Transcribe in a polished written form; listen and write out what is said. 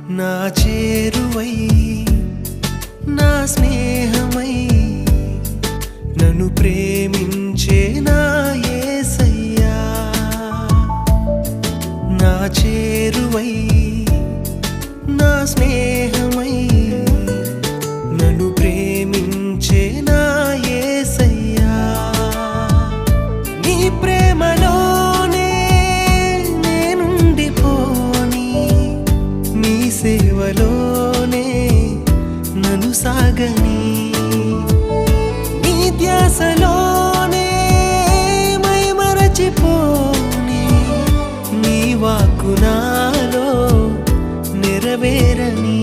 నా చేరువై నా స్నేహమై నన్ను ప్రేమించే నా యేసయ్యా నా చేరువై నా స్నేహమై నన్ను ప్రేమించే నా యేసయ్యా నీ ప్రేమలోనే నేనుండిపోని నీ సేవలోనే నన్ను సాగని నీ ధ్యాసలోనే మైమరచిపోని నీ వాక్కు నాలో నెరవేరని